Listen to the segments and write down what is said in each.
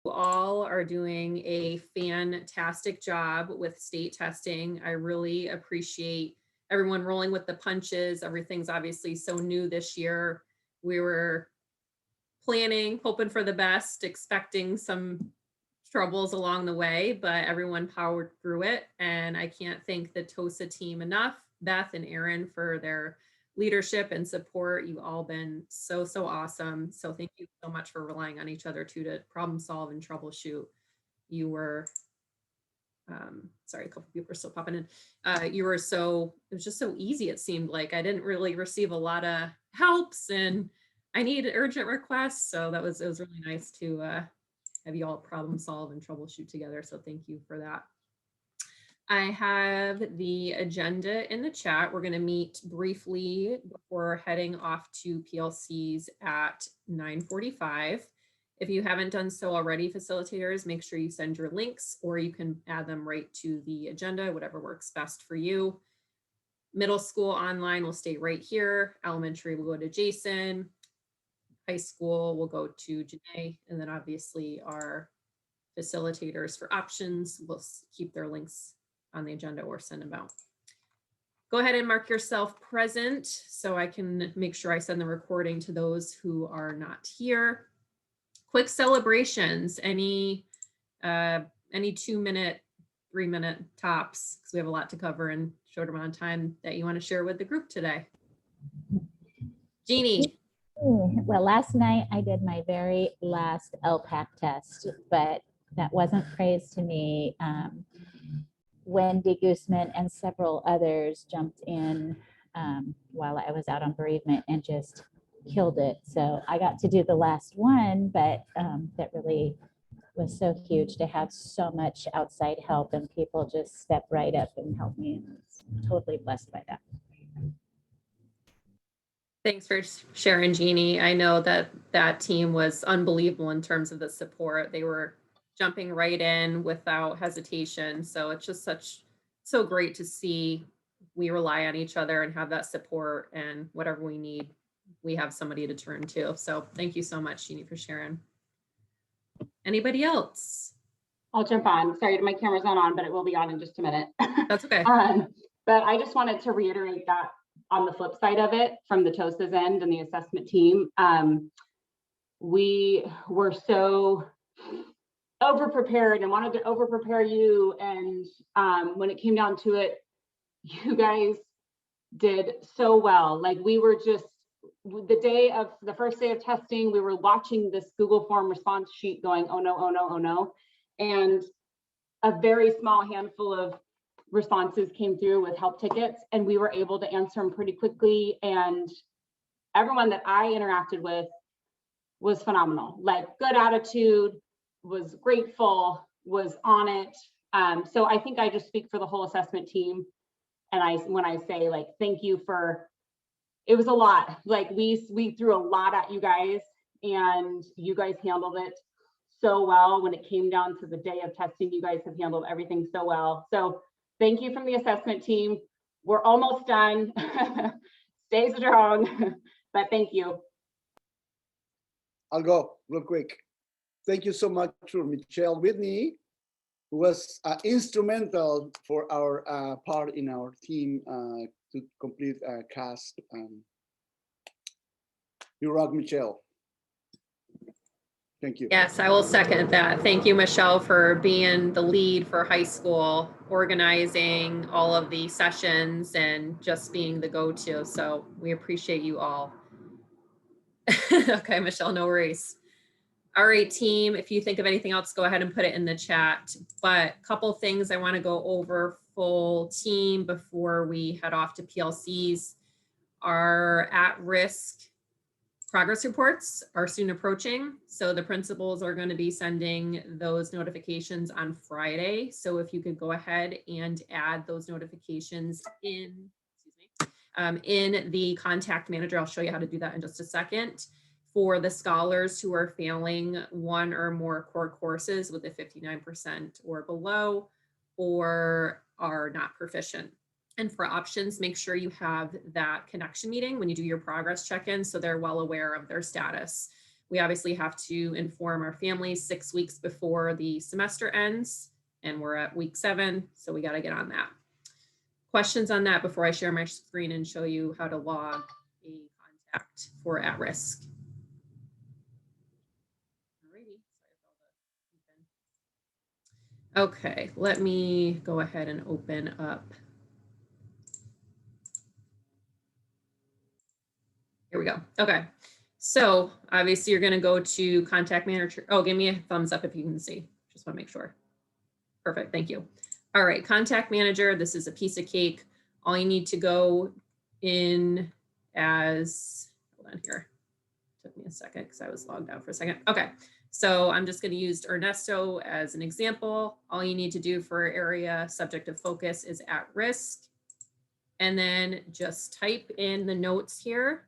All are doing a fantastic job with state testing. I really appreciate everyone rolling with the punches. Everything's obviously so new this year. We were planning, hoping for the best, expecting some troubles along the way, but everyone powered through it. And I can't thank the TOSA team enough, Beth and Aaron, for their leadership and support. You've all been so awesome. So thank you so much for relying on each other too to problem solve and troubleshoot. You were sorry, a couple people are still popping in. You were so, it was just so easy. It seemed like I didn't really receive a lot of helps and I needed urgent requests. So it was really nice to have you all problem solve and troubleshoot together. So thank you for that. I have the agenda in the chat. We're going to meet briefly before heading off to PLCs at 9:45. If you haven't done so already, facilitators, make sure you send your links or you can add them right to the agenda, whatever works best for you. Middle school online will stay right here. Elementary will go to Jason. High school will go to Janae. And then obviously our facilitators for options will keep their links on the agenda or send them out. Go ahead and mark yourself present so I can make sure I send the recording to those who are not here. Quick celebrations, any 2-minute, 3-minute tops, because we have a lot to cover in a short amount of time that you want to share with the group today. Jeannie. Well, last night I did my very last LPAC test, but that wasn't praised to me. Wendy Gooseman and several others jumped in while I was out on bereavement and just killed it. So I got to do the last one, but that really was so huge to have so much outside help and people just step right up and help me. I was totally blessed by that. Thanks for sharing, Jeannie. I know that team was unbelievable in terms of the support. They were jumping right in without hesitation. So it's just so great to see we rely on each other and have that support, and whatever we need, we have somebody to turn to. So thank you so much, Jeannie, for sharing. Anybody else? I'll jump on. Sorry, my camera's not on, but it will be on in just a minute. That's okay. But I just wanted to reiterate that on the flip side of it, from the TOSA's end and the assessment team, we were so over-prepared and wanted to over-prepare you. And when it came down to it, you guys did so well. Like, we were just, the first day of testing, we were watching this Google form response sheet going, oh no, oh no, oh no. And a very small handful of responses came through with help tickets, and we were able to answer them pretty quickly. And everyone that I interacted with was phenomenal. Like, good attitude, was grateful, was on it. So I think I just speak for the whole assessment team. And when I say, like, thank you for, it was a lot. Like, we threw a lot at you guys, and you guys handled it so well. When it came down to the day of testing, you guys have handled everything so well. So thank you from the assessment team. We're almost done. Stay strong, but thank you. I'll go real quick. Thank you so much to Michelle Whitney, who was instrumental for our part in our team to complete CASP. You rock, Michelle. Thank you. Yes, I will second that. Thank you, Michelle, for being the lead for high school, organizing all of the sessions and just being the go-to. So we appreciate you all. Okay, Michelle, no worries. All right, team, if you think of anything else, go ahead and put it in the chat. But a couple things I want to go over full team before we head off to PLCs. Our at-risk progress reports are soon approaching. So the principals are going to be sending those notifications on Friday. So if you could go ahead and add those notifications in the contact manager, I'll show you how to do that in just a second. For the scholars who are failing one or more core courses with a 59% or below, or are not proficient. And for options, make sure you have that connection meeting when you do your progress check-in, so they're well aware of their status. We obviously have to inform our families 6 weeks before the semester ends, and we're at week 7, so we got to get on that. Questions on that before I share my screen and show you how to log a contact for at risk? Alrighty. Okay, let me go ahead and open up. Here we go. Okay. So obviously you're going to go to contact manager. Oh, give me a thumbs up if you can see. Just want to make sure. Perfect. Thank you. All right. Contact manager. This is a piece of cake. All you need to go in as, hold on here. Took me a second because I was logged out for a second. Okay. So I'm just going to use Ernesto as an example. All you need to do for area subject of focus is at risk. And then just type in the notes here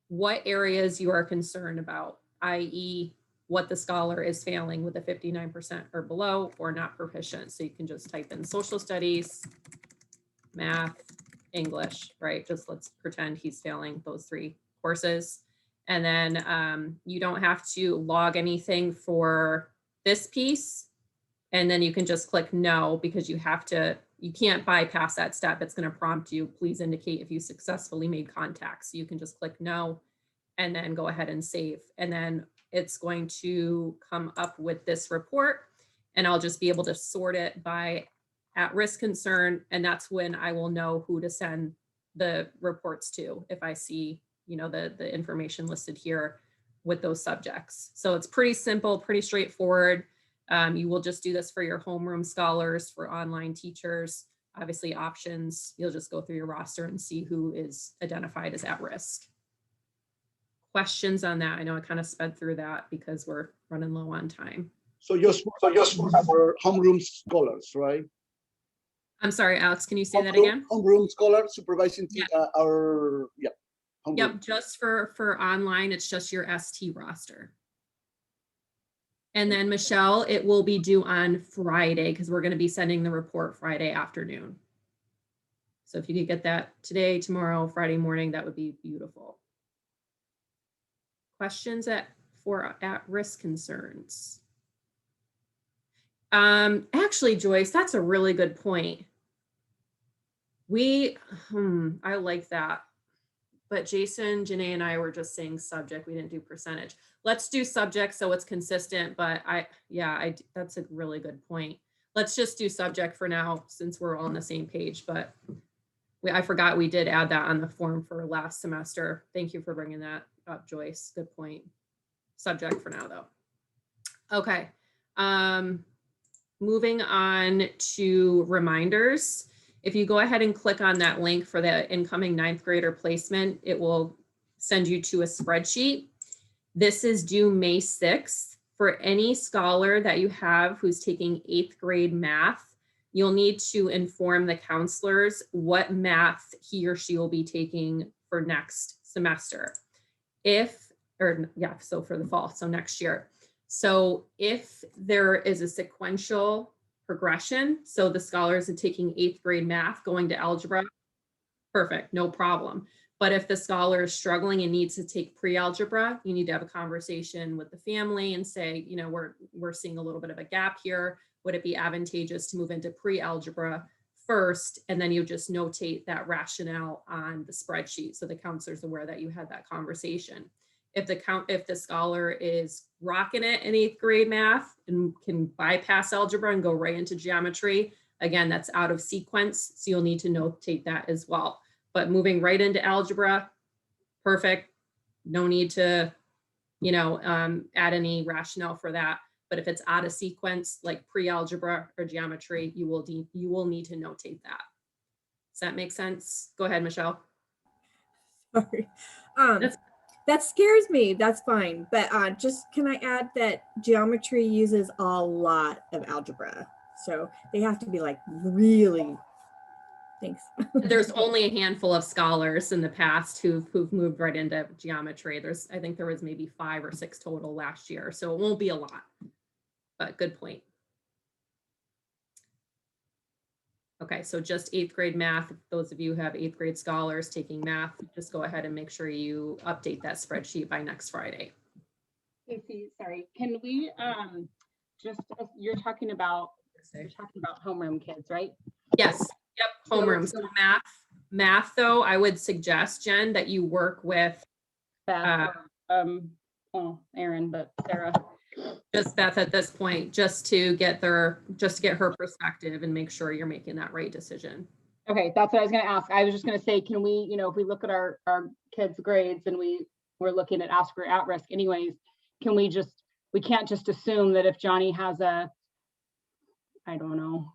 what areas you are concerned about, i.e. what the scholar is failing with a 59% or below or not proficient. So you can just type in social studies, math, English, right? Just let's pretend he's failing those 3 courses. And then you don't have to log anything for this piece. And then you can just click no, because you can't bypass that step. It's going to prompt you, please indicate if you successfully made contact. So you can just click no and then go ahead and save. And then it's going to come up with this report, and I'll just be able to sort it by at risk concern. And that's when I will know who to send the reports to if I see, the information listed here with those subjects. So it's pretty simple, pretty straightforward. You will just do this for your homeroom scholars, for online teachers. Obviously options, you'll just go through your roster and see who is identified as at risk. Questions on that? I know I kind of sped through that because we're running low on time. So just for our homeroom scholars, right? I'm sorry, Alex, can you say that again? Homeroom scholars supervising homeroom. Yep, just for online, it's just your ST roster. And then Michelle, it will be due on Friday because we're going to be sending the report Friday afternoon. So if you could get that today, tomorrow, Friday morning, that would be beautiful. Questions for at-risk concerns? Actually, Joyce, that's a really good point. I like that. But Jason, Janae, and I were just saying subject. We didn't do percentage. Let's do subject so it's consistent. But that's a really good point. Let's just do subject for now since we're all on the same page. But I forgot we did add that on the form for last semester. Thank you for bringing that up, Joyce. Good point. Subject for now, though. Okay. Moving on to reminders. If you go ahead and click on that link for the incoming 9th grader placement, it will send you to a spreadsheet. This is due May 6th. For any scholar that you have who's taking 8th grade math, you'll need to inform the counselors what math he or she will be taking for next semester. So for the fall, so next year. So if there is a sequential progression, so the scholars are taking 8th grade math, going to algebra, perfect, no problem. But if the scholar is struggling and needs to take pre-algebra, you need to have a conversation with the family and say, we're seeing a little bit of a gap here. Would it be advantageous to move into pre-algebra first? And then you just notate that rationale on the spreadsheet so the counselor's aware that you had that conversation. If the scholar is rocking it in 8th grade math and can bypass algebra and go right into geometry, again, that's out of sequence. So you'll need to notate that as well. But moving right into algebra, perfect. No need to, add any rationale for that. But if it's out of sequence, like pre-algebra or geometry, you will need to notate that. Does that make sense? Go ahead, Michelle. Sorry. That scares me. That's fine. But just can I add that geometry uses a lot of algebra. So they have to be like really, thanks. There's only a handful of scholars in the past who've moved right into geometry. I think there was maybe 5 or 6 total last year. So it won't be a lot, but good point. Okay, so just 8th grade math. Those of you who have 8th grade scholars taking math, just go ahead and make sure you update that spreadsheet by next Friday. sorry, can we, just, you're talking about homeroom kids, right? Yes, yep, homeroom. So math though, I would suggest, Jen, that you work with Beth, well, Erin, but Sarah. just Beth at this point, just to get her perspective and make sure you're making that right decision. Okay, that's what I was gonna ask. I was just gonna say, can we, if we look at our kids' grades and we're looking at Asper at risk anyways, we can't just assume that if Johnny has I don't know,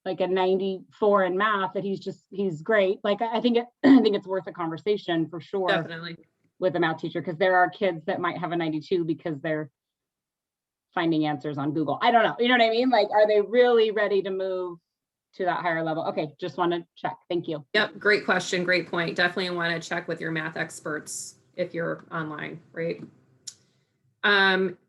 like a 94 in math, that he's great. Like, I think it's worth a conversation for sure. Definitely. With a math teacher, because there are kids that might have a 92 because they're finding answers on Google. I don't know. You know what I mean? Like, are they really ready to move to that higher level? Okay, just want to check. Thank you. Yep, great question, great point. Definitely want to check with your math experts if you're online, right?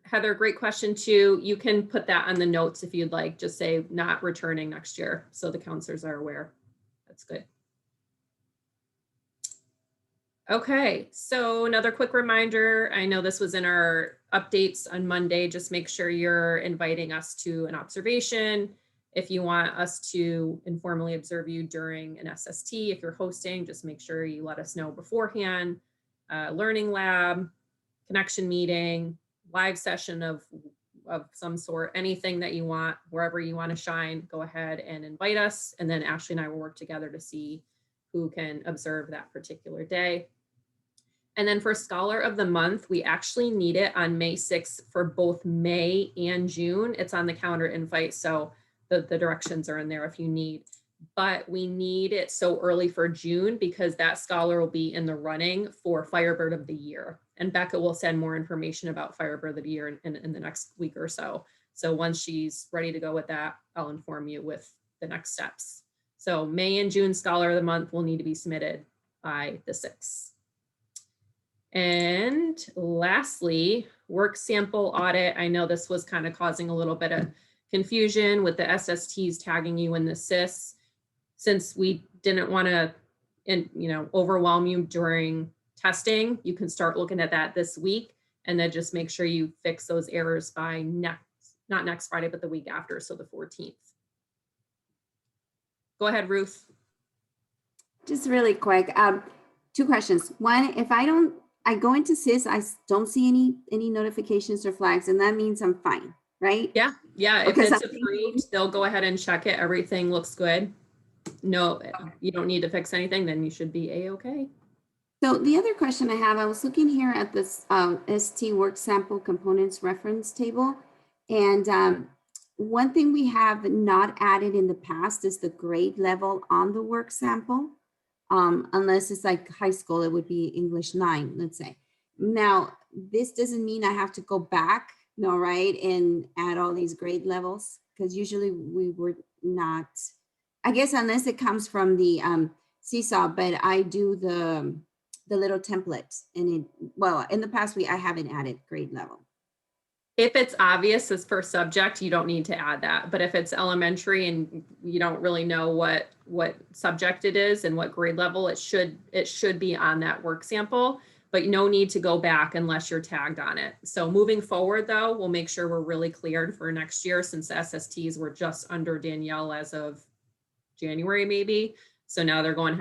Heather, great question too. You can put that on the notes if you'd like, just say not returning next year so the counselors are aware. That's good. Okay, so another quick reminder, I know this was in our updates on Monday, just make sure you're inviting us to an observation. If you want us to informally observe you during an SST, if you're hosting, just make sure you let us know beforehand. Learning lab, connection meeting, live session of some sort, anything that you want, wherever you want to shine, go ahead and invite us. And then Ashley and I will work together to see who can observe that particular day. And then for Scholar of the Month, we actually need it on May 6th for both May and June. It's on the calendar invite, so the directions are in there if you need. But we need it so early for June because that scholar will be in the running for Firebird of the Year. And Becca will send more information about Firebird of the Year in the next week or so. So once she's ready to go with that, I'll inform you with the next steps. So May and June Scholar of the Month will need to be submitted by the 6th. And lastly, work sample audit. I know this was kind of causing a little bit of confusion with the SSTs tagging you in the SIS. Since we didn't want to, overwhelm you during testing, you can start looking at that this week and then just make sure you fix those errors by not next Friday, but the week after, so the 14th. Go ahead, Ruth. Just really quick, 2 questions. One, if I go into SIS, I don't see any notifications or flags, and that means I'm fine, right? Yeah. If Because it's approved, they'll go ahead and check it. Everything looks good. No, you don't need to fix anything, then you should be A-okay. So the other question I have, I was looking here at this ST work sample components reference table. And one thing we have not added in the past is the grade level on the work sample. Unless it's like high school, it would be English 9, let's say. Now, this doesn't mean I have to go back, right, and add all these grade levels, because usually we were not, I guess, unless it comes from the Seesaw, but I do the little template, and in the past I haven't added grade level. If it's obvious as per subject, you don't need to add that. But if it's elementary and you don't really know what subject it is and what grade level, it should be on that work sample, but no need to go back unless you're tagged on it. So moving forward though, we'll make sure we're really cleared for next year, since the SSTs were just under Danielle as of January maybe. So now they're going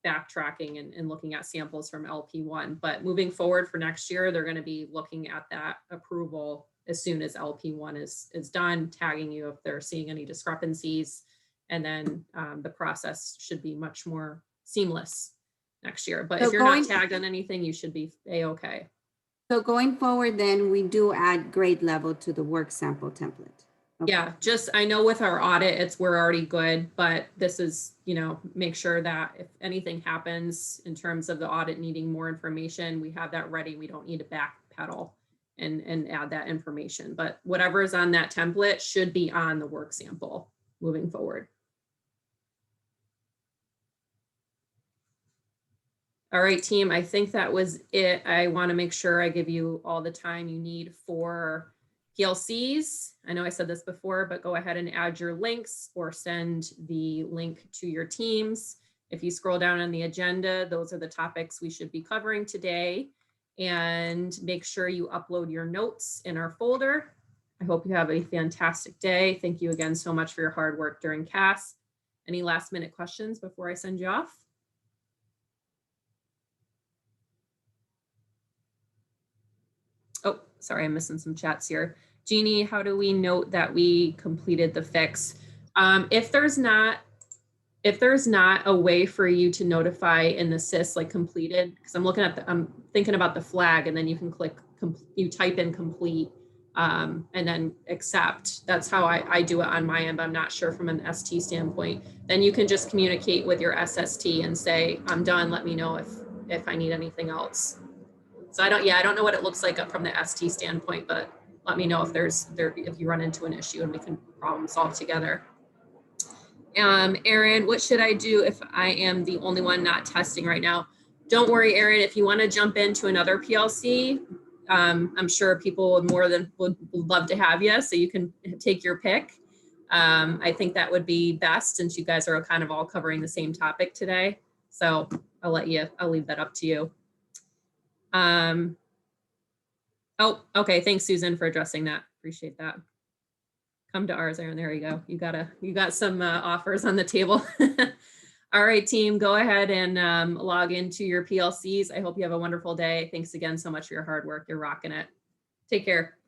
backtracking and looking at samples from LP1. But moving forward for next year, they're going to be looking at that approval as soon as LP1 is done, tagging you if they're seeing any discrepancies. And then the process should be much more seamless next year. But if you're not tagged on anything, you should be A-okay. So going forward, then we do add grade level to the work sample template. Okay. Yeah, I know with our audit, we're already good, but this is, make sure that if anything happens in terms of the audit needing more information, we have that ready. We don't need to backpedal and add that information, but whatever is on that template should be on the work sample moving forward. All right, team, I think that was it. I want to make sure I give you all the time you need for PLCs. I know I said this before, but go ahead and add your links or send the link to your teams. If you scroll down on the agenda, those are the topics we should be covering today. and make sure you upload your notes in our folder. I hope you have a fantastic day. Thank you again so much for your hard work during CAS. Any last minute questions before I send you off? Oh, sorry, I'm missing some chats here. Jeannie, how do we note that we completed the fix? If there's not a way for you to notify in the SIS like completed, because I'm thinking about the flag, and then you can click, you type in complete and then accept. That's how I do it on my end. I'm not sure from an ST standpoint. Then you can just communicate with your SST and say, I'm done. Let me know if I need anything else. So I don't know what it looks like from the ST standpoint, but let me know if if you run into an issue and we can problem solve together. Aaron, what should I do if I am the only one not testing right now? Don't worry, Aaron, if you want to jump into another PLC, I'm sure people would love to have you, so you can take your pick. I think that would be best since you guys are kind of all covering the same topic today. So I'll leave that up to you. Oh, okay. Thanks, Susan, for addressing that. Appreciate that. Come to ours, Aaron. There you go. You got some offers on the table. All right, team, go ahead and log into your PLCs. I hope you have a wonderful day. Thanks again so much for your hard work. You're rocking it. Take care.